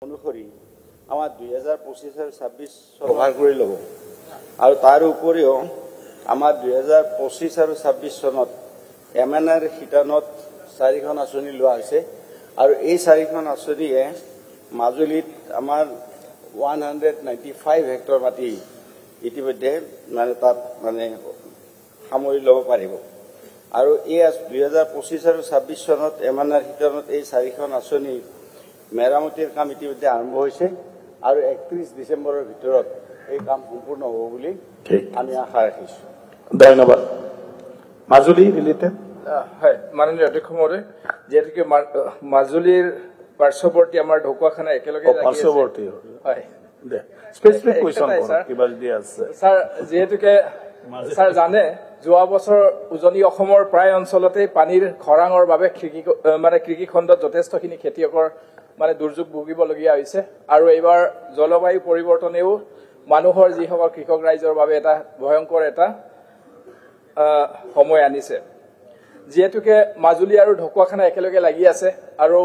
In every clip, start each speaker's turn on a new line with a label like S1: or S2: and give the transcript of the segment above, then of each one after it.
S1: অনুসৰি আমাৰ 2025 আৰু 26 সভাৰ কৰি ল'ব আৰু তাৰ উপৰিও আমাৰ 2025 আৰু 26 চনত এমএনআৰ শিতানত 4খন আঁচনি লোৱা হৈছে আৰু এই 4খন আঁচনিয়ে মাজুলীত আমাৰ 195 হেক্টৰ মাটি ইতিমধ্যে মানে তাত মানে সামৰি ল'ব পাৰিব আৰু এই 2025 আৰু 26 চনত এমএনআৰ শিতানত এই 4খন আঁচনি মেৰামতিৰ কাম ইতিমধ্যে আৰম্ভ হৈছে আৰু 31 ডিচেম্বৰৰ ভিতৰত এই কাম সম্পূৰ্ণ হ'ব বুলি আমি আশা ৰাখিছোঁ।
S2: ধন্যবাদ। মাজুলী ৰিলেটেড
S3: হয় মাননীয় অধ্যক্ষ মহোদয়, যেহেতু মাজুলীৰ পাৰ্শ্বৱৰ্তী আমাৰ ঢকুৱাখানা একেলগে
S2: পাৰ্শ্বৱৰ্তী
S3: হয়
S2: স্পেচিফিক কুৱেশ্যন কিবা যদি আছে
S3: ছাৰ, যিহেতুকে ছাৰ জানে যোৱা বছৰ উজনি অসমৰ প্ৰায় অঞ্চলতে পানীৰ খৰাঙৰ বাবে কৃষি খণ্ডত যথেষ্টখিনি খেতিয়কৰ মানে দুৰ্যোগ ভুগিবলগীয়া হৈছে আৰু এইবাৰ জলবায়ু পৰিৱৰ্তনেও মানুহৰ যিসকল কৃষক ৰাইজৰ বাবে এটা ভয়ংকৰ এটা সময় আনিছে। যিহেতুকে মাজুলী আৰু ঢকুৱাখানা একেলগে লাগি আছে আৰু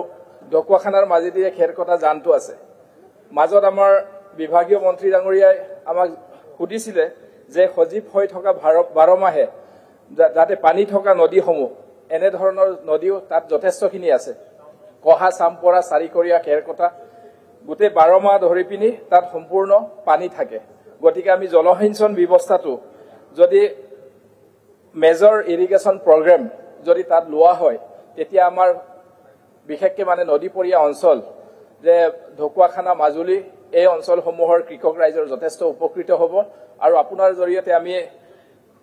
S3: ঢকুৱাখানাৰ মাজেদি খেৰকটা জানটো আছে, মাজত আমাৰ বিভাগীয় মন্ত্ৰী ডাঙৰীয়াই আমাক সুধিছিলে যে সজীৱ হৈ থকা 12 মাহে যাতে পানী থকা নদীসমূহ, এনেধৰণৰ নদীও তাত যথেষ্টখিনি আছে, কহা চামপৰা চাৰিকৰীয়া খেৰকটা গোটেই 12 মাহ ধৰি পিনি তাত সম্পূৰ্ণ পানী থাকে। গতিকে আমি জলসিঞ্চন ব্যৱস্থাটো যদি মেজৰ ইৰিগেশ্যন প্ৰগ্ৰেম যদি তাত লোৱা হয়, তেতিয়া আমাৰ বিশেষকৈ মানে নদীপৰীয়া অঞ্চল যে ঢকুৱাখানা মাজুলী এই অঞ্চলসমূহৰ কৃষক ৰাইজৰ যথেষ্ট উপকৃত হ'ব আৰু আপোনাৰ জৰিয়তে আমি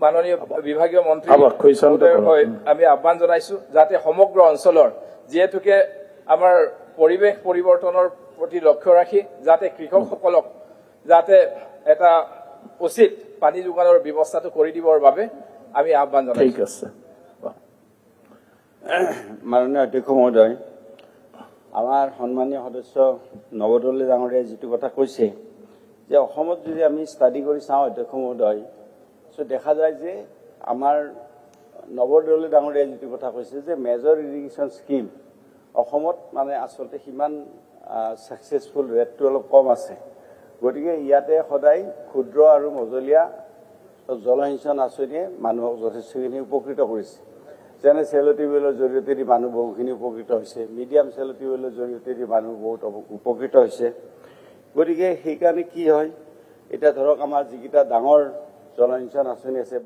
S3: মাননীয় বিভাগীয় মন্ত্ৰী আমি আহ্বান জনাইছো যাতে সমগ্ৰ অঞ্চলৰ যিহেতুকে আমাৰ পৰিৱেশ পৰিৱৰ্তনৰ প্ৰতি লক্ষ্য ৰাখি যাতে কৃষকসকলক যাতে এটা উচিত পানী যোগানৰ ব্যৱস্থাটো কৰি দিবৰ বাবে আমি আহ্বান জনাইছো।
S2: ঠিক আছে।
S1: মাননীয় অধ্যক্ষ মহোদয়, আমাৰ সন্মানীয় সদস্য নৱদলৈ ডাঙৰীয়াই যিটো কথা কৈছে যে অসমত যদি আমি ষ্টাডি কৰি চাওঁ অধ্যক্ষ মহোদয়, দেখা যায় যে আমাৰ নৱদলৈ ডাঙৰীয়াই যিটো কথা কৈছে যে মেজৰ ইৰিগেশ্যন স্কিম অসমত মানে আচলতে সিমান ছাকচেছফুল ৰেটটো অলপ কম আছে। গতিকে ইয়াতে সদায় ক্ষুদ্ৰ আৰু মজলীয়া জলসিঞ্চন আঁচনিয়ে মানুহক যথেষ্টখিনি উপকৃত কৰিছে। যেনে চেলো টিউবৱেলৰ জৰিয়তে মানুহ বহুখিনি উপকৃত হৈছে, মিডিয়াম চেলো টিউবৱেলৰ জৰিয়তে মানুহ বহুত উপকৃত হৈছে। গতিকে সেইকাৰণে কি হয়, এতিয়া ধৰক আমাৰ যিকেইটা ডাঙৰ জলসিঞ্চন আঁচনি আছে